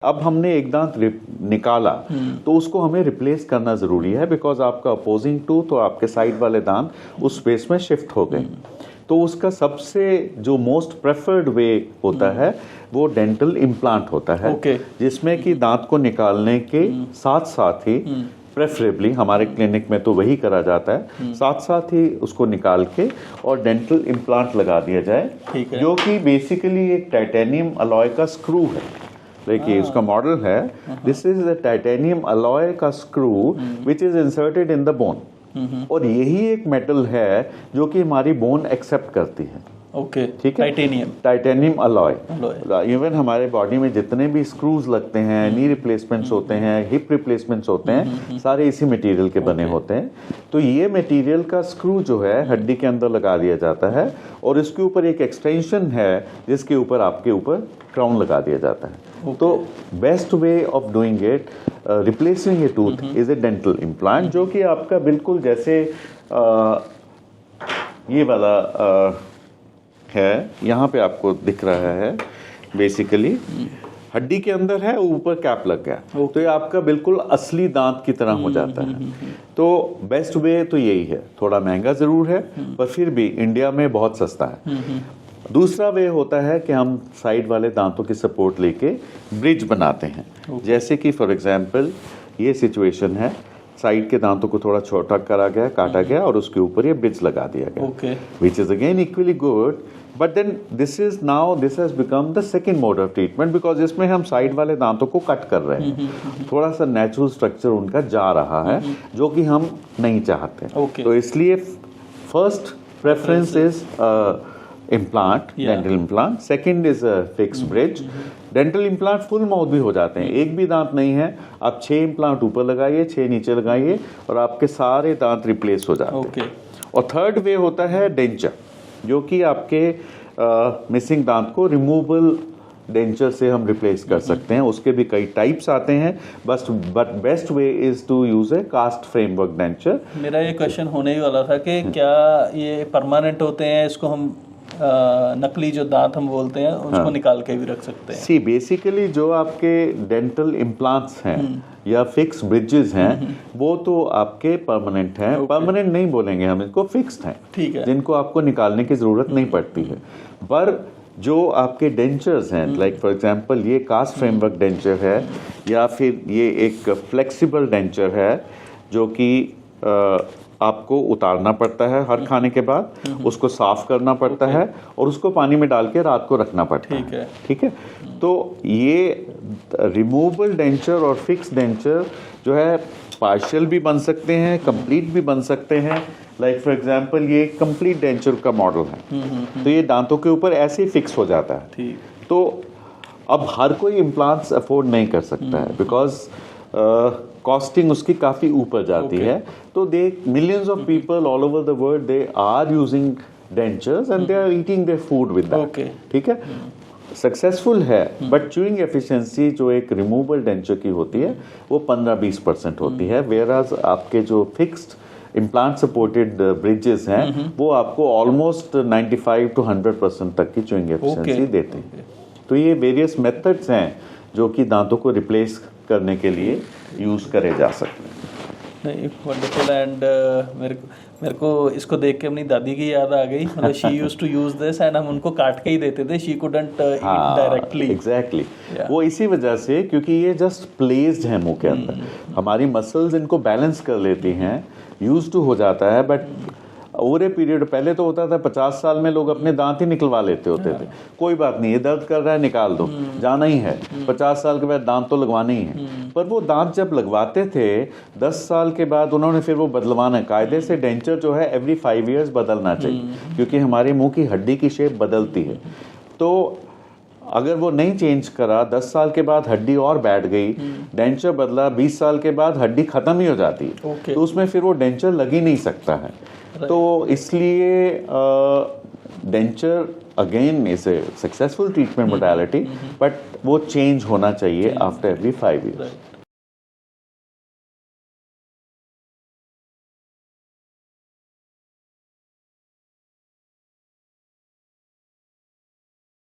अब हमने एक दांत निकाला तो उसको हमें रिप्लेस करना ज़रूरी है, बिकॉज आपका अपोजिंग टूथ और आपके साइड वाले दांत उस स्पेस में शिफ्ट हो गए। तो उसका सबसे जो मोस्ट प्रेफर्ड वे होता है वो डेंटल इम्प्लांट होता है, जिसमें कि दांत को निकालने के साथ साथ ही प्रेफरेबली हमारे क्लिनिक में तो वही करा जाता है, साथ साथ ही उसको निकाल के और डेंटल इम्प्लांट लगा दिया जाए, जो कि बेसिकली एक टाइटेनियम अलॉय का स्क्रू है। देखिए उसका मॉडल है, this is a titanium alloy का screw which is inserted in the bone, और यही एक मेटल है जो कि हमारी बोन एक्सेप्ट करती है। ओके, ठीक है, टाइटेनियम अलॉय। इवन हमारे बॉडी में जितने भी स्क्रूज लगते हैं, नी रिप्लेसमेंट्स होते हैं, हिप रिप्लेसमेंट्स होते हैं, सारे इसी मटेरियल के बने होते हैं। तो ये मटेरियल का स्क्रू जो है हड्डी के अंदर लगा दिया जाता है, और इसके ऊपर एक एक्सटेंशन है जिसके ऊपर आपके ऊपर क्राउन लगा दिया जाता है। तो best way of doing it, replacing A tooth is a dental implant, जो कि आपका बिल्कुल जैसे ये वाला है, यहाँ पे आपको दिख रहा है, बेसिकली हड्डी के अंदर है, ऊपर कैप लग गया, तो ये आपका बिल्कुल असली दांत की तरह हो जाता है। तो बेस्ट वे तो यही है, थोड़ा महंगा जरूर है पर फिर भी इंडिया में बहुत सस्ता है। दूसरा वे होता है कि हम साइड वाले दांतों की सपोर्ट लेके ब्रिज बनाते हैं। जैसे कि फॉर एग्जांपल ये सिचुएशन है, साइड के दांतों को थोड़ा छोटा करा गया, काटा गया, और उसके ऊपर ये ब्रिज लगा दिया गया, which is again equally good. But then this has become the second mode of treatment, because इसमें हम साइड वाले दांतों को कट कर रहे हैं, थोड़ा सा नेचुरल स्ट्रक्चर उनका जा रहा है, जो कि हम नहीं चाहते। तो इसलिए first preference is implant, dental implant. Second is fix bridge. Dental implant full mouth भी हो जाते हैं, एक भी दांत नहीं है, आप 6 इम्प्लांट ऊपर लगाइए, 6 नीचे लगाइए, और आपके सारे दांत रिप्लेस हो जाते हैं। और थर्ड वे होता है डेंचर, जो कि आपके मिसिंग दांत को रिमूवेबल डेंचर से हम रिप्लेस कर सकते हैं। उसके भी कई टाइप्स आते हैं, but best way is to use a cast framework denture. मेरा ये क्वेश्चन होने ही वाला था कि क्या ये परमानेंट होते हैं, इसको हम नकली जो दांत हम बोलते हैं उसको निकाल के भी रख सकते हैं? सी बेसिकली जो आपके डेंटल इम्प्लांट्स हैं या फिक्स ब्रिजेस हैं, वो तो आपके परमानेंट हैं। परमानेंट नहीं बोलेंगे हम इसको, फिक्स्ड हैं, ठीक है, जिनको आपको निकालने की जरूरत नहीं पड़ती है। पर जो आपके डेंचर्स हैं, लाइक फॉर एग्जांपल ये कास्ट फ्रेमवर्क डेंचर है, या फिर ये एक फ्लेक्सिबल डेंचर है, जो कि आपको उतारना पड़ता है हर खाने के बाद, उसको साफ करना पड़ता है, और उसको पानी में डाल के रात को रखना पड़ता है। ठीक है, तो ये रिमूवेबल डेंचर और फिक्स डेंचर जो है पार्शियल भी बन सकते हैं, कंप्लीट भी बन सकते हैं। लाइक फॉर एग्जांपल ये कंप्लीट डेंचर का मॉडल है, तो ये दांतों के ऊपर ऐसे ही फिक्स हो जाता है। तो अब हर कोई इम्प्लांट्स अफोर्ड नहीं कर सकता है, बिकॉज कॉस्टिंग उसकी काफ़ी ऊपर जाती है। तो they millions of people all over the world they are using dentures and they are eating their food with that. ठीक है, सक्सेसफुल है, बट च्यूइंग एफिशिएंसी जो एक रिमूवेबल डेंचर की होती है वो 15-20% होती है, वेयरएज आपके जो फिक्स्ड इम्प्लांट सपोर्टेड ब्रिजेस हैं वो आपको ऑलमोस्ट 95 to 100% तक की च्यूइंग एफिशिएंसी देते हैं। तो ये वेरियस मेथड्स हैं जो कि दांतों को रिप्लेस करने के लिए यूज करे जा सकते हैं। नहीं, वंडरफुल। एंड मेरे को इसको देख के अपनी दादी की याद आ गई। मतलब she used to use this and हम उनको काट के ही देते थे, she couldn't eat directly. Exactly, वो इसी वजह से, क्योंकि ये जस्ट प्लेस्ड है मुंह के अंदर, हमारी मसल्स इनको बैलेंस कर लेती हैं, यूज टू हो जाता है। बट ओवर ए पीरियड, पहले तो होता था 50 साल में लोग अपने दांत ही निकलवा लेते होते थे, कोई बात नहीं, ये दर्द कर रहा है निकाल दो, जाना ही है, 50 साल के बाद दांत तो लगवाने ही है। पर वो दांत जब लगवाते थे 10 साल के बाद उन्होंने फिर वो बदलवाना, कायदे से डेंचर जो है एवरी 5 years बदलना चाहिए, क्योंकि हमारे मुंह की हड्डी की शेप बदलती है। तो अगर वो नहीं चेंज करा, 10 साल के बाद हड्डी और बैठ गई, डेंचर बदला, 20 साल के बाद हड्डी खत्म ही हो जाती है, तो उसमें फिर वो डेंचर लग ही नहीं सकता है। तो इसलिए denture again is a successful treatment modality, but वो चेंज होना चाहिए आफ्टर एवरी 5 years।